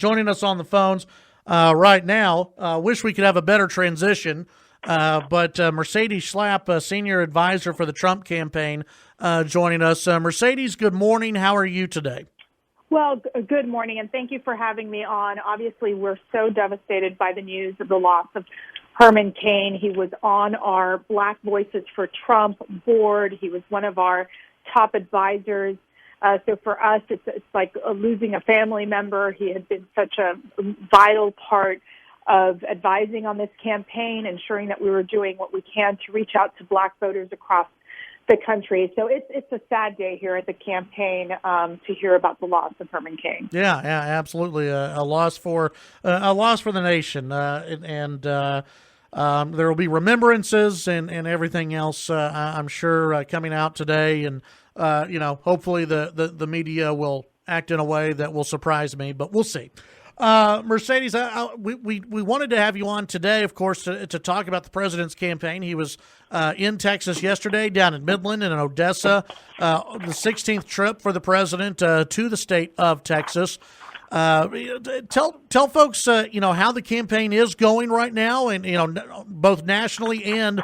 joining us on the phones right now. Wish we could have a better transition, but Mercedes Schlapp, senior advisor for the Trump campaign, joining us. Mercedes, good morning. How are you today? Well, good morning, and thank you for having me on. Obviously, we're so devastated by the news of the loss of Herman Cain. He was on our Black Voices for Trump board. He was one of our top advisors. So for us, it's like losing a family member. He had been such a vital part of advising on this campaign, ensuring that we were doing what we can to reach out to Black voters across the country. So it's a sad day here at the campaign to hear about the loss of Herman Cain. Yeah, absolutely, a loss for the nation, and there will be remembrances and everything else. I'm sure coming out today, and hopefully the media will act in a way that will surprise me, but we'll see. Mercedes, we wanted to have you on today, of course, to talk about the president's campaign. He was in Texas yesterday, down in Midland and in Odessa, the 16th trip for the president to the state of Texas. Tell folks, how the campaign is going right now, and both nationally and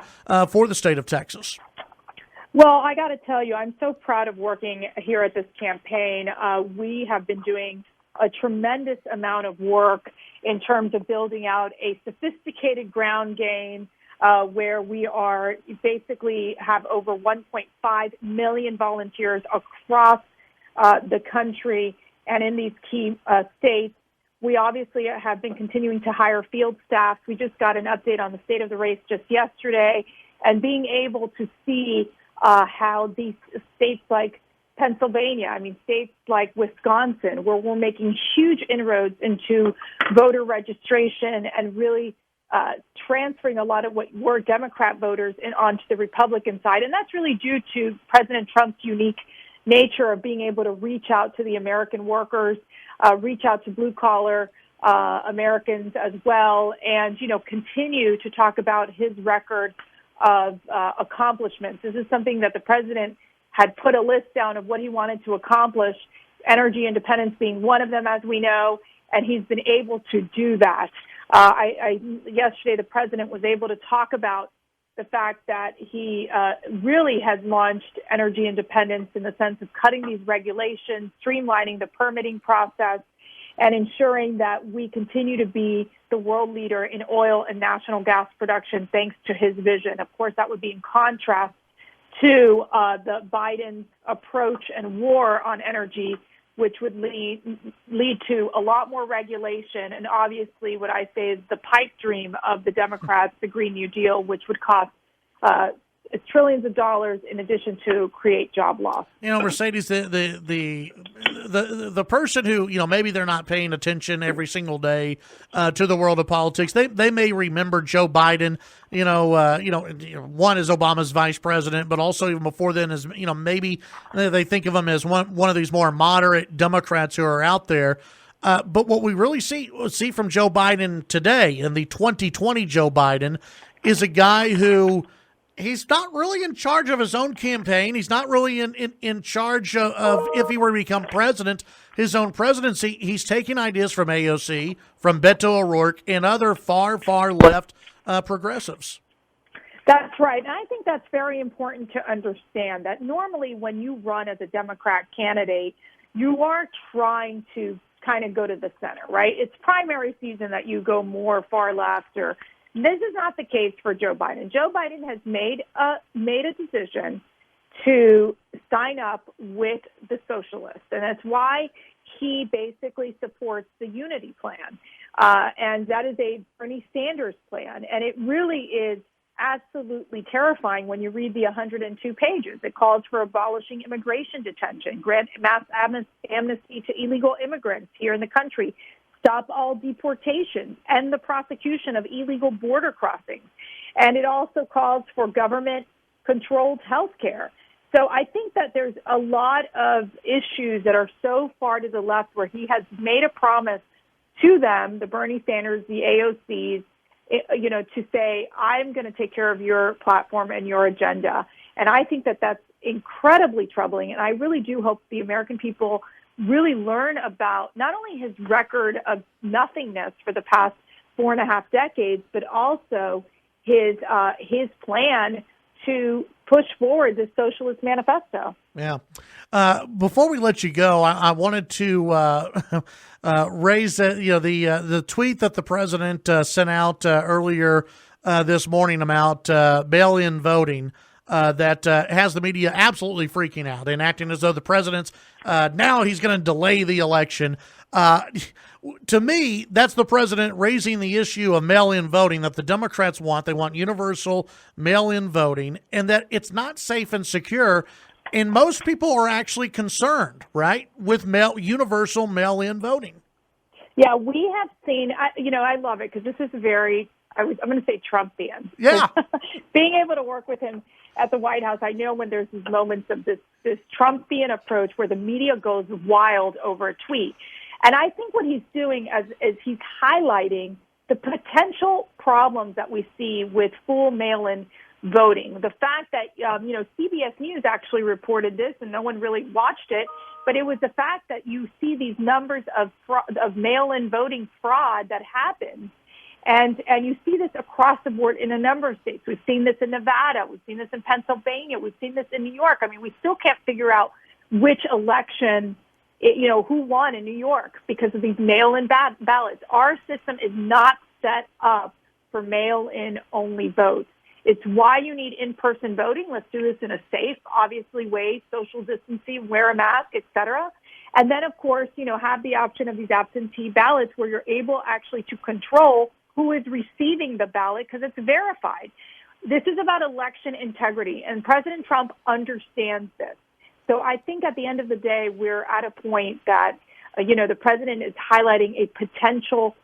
for the state of Texas. Well, I got to tell you, I'm so proud of working here at this campaign. We have been doing a tremendous amount of work in terms of building out a sophisticated ground game where we are basically have over 1.5 million volunteers across the country and in these key states. We obviously have been continuing to hire field staff. We just got an update on the state of the race just yesterday, and being able to see how these states like Pennsylvania, states like Wisconsin, where we're making huge inroads into voter registration and really transferring a lot of what were Democrat voters onto the Republican side. And that's really due to President Trump's unique nature of being able to reach out to the American workers, reach out to blue-collar Americans as well, and, continue to talk about his record of accomplishments. This is something that the president had put a list down of what he wanted to accomplish, energy independence being one of them, as we know, and he's been able to do that. Yesterday, the president was able to talk about the fact that he really has launched energy independence in the sense of cutting these regulations, streamlining the permitting process, and ensuring that we continue to be the world leader in oil and natural gas production thanks to his vision. Of course, that would be in contrast to the Biden approach and war on energy, which would lead to a lot more regulation. And obviously what I say is the pipe dream of the Democrats, the Green New Deal, which would cost trillions of dollars in addition to create job loss. Mercedes, the person who, maybe they're not paying attention every single day to the world of politics. They may remember Joe Biden, one as Obama's vice president, but also even before then as, maybe they think of him as one of these more moderate Democrats who are out there. But what we really see from Joe Biden today, and the 2020 Joe Biden, is a guy who he's not really in charge of his own campaign. He's not really in charge of, if he were to become president, his own presidency. He's taking ideas from AOC, from Beto O'Rourke, and other far, far left progressives. That's right. And I think that's very important to understand that normally when you run as a Democrat candidate, you are trying to kind of go to the center, right? It's primary season that you go more far left or this is not the case for Joe Biden. Joe Biden has made a decision to sign up with the Socialist, and that's why he basically supports the unity plan. And that is a Bernie Sanders plan, and it really is absolutely terrifying when you read the 102 pages. It calls for abolishing immigration detention, grant mass amnesty to illegal immigrants here in the country, stop all deportations, end the prosecution of illegal border crossings. And it also calls for government-controlled health care. So I think that there's a lot of issues that are so far to the left where he has made a promise to them, the Bernie Sanders, the AOCs, to say, I'm going to take care of your platform and your agenda. And I think that that's incredibly troubling. And I really do hope the American people really learn about not only his record of nothingness for the past 4.5 decades, but also his plan to push forward the Socialist Manifesto. Yeah. Before we let you go, I wanted to raise the tweet that the president sent out earlier this morning about mail-in voting. That has the media absolutely freaking out and acting as though the president's now he's going to delay the election. To me, that's the president raising the issue of mail-in voting that the Democrats want. They want universal mail-in voting, and that it's not safe and secure. And most people are actually concerned, right, with universal mail-in voting. Yeah, we have seen. I love it because this is I'm going to say Trumpian. Yeah. Being able to work with him at the White House, I know when there's these moments of this Trumpian approach where the media goes wild over a tweet. And I think what he's doing is he's highlighting the potential problems that we see with full mail-in voting. The fact that, CBS News actually reported this and no one really watched it, but it was the fact that you see these numbers of mail-in voting fraud that happens. And you see this across the board in a number of states. We've seen this in Nevada. We've seen this in Pennsylvania. We've seen this in New York. I mean, we still can't figure out which election, who won in New York because of these mail-in ballots. Our system is not set up for mail-in only votes. It's why you need in-person voting. Let's do this in a safe, obviously, way, social distancing, wear a mask, et cetera. And then, of course, have the option of these absentee ballots where you're able actually to control who is receiving the ballot because it's verified. This is about election integrity, and President Trump understands this. So I think at the end of the day, we're at a point that, the president is highlighting a potential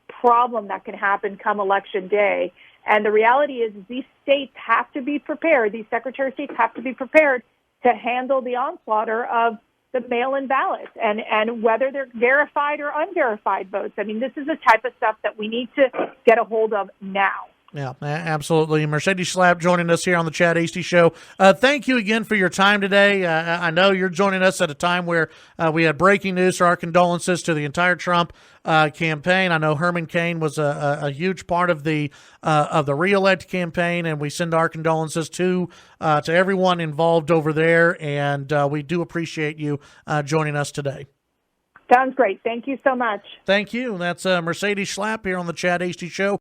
problem that can happen come election day. And the reality is these states have to be prepared. These Secretary of States have to be prepared to handle the onslaught of the mail-in ballots and whether they're verified or unverified votes. I mean, this is the type of stuff that we need to get a hold of now. Yeah, absolutely. Mercedes Schlapp joining us here on the Chad Hasty Show. Thank you again for your time today. I know you're joining us at a time where we had breaking news, so our condolences to the entire Trump campaign. I know Herman Cain was a huge part of the re-elect campaign, and we send our condolences to everyone involved over there, and we do appreciate you joining us today. Sounds great. Thank you so much. Thank you. That's Mercedes Schlapp here on the Chad Hasty Show.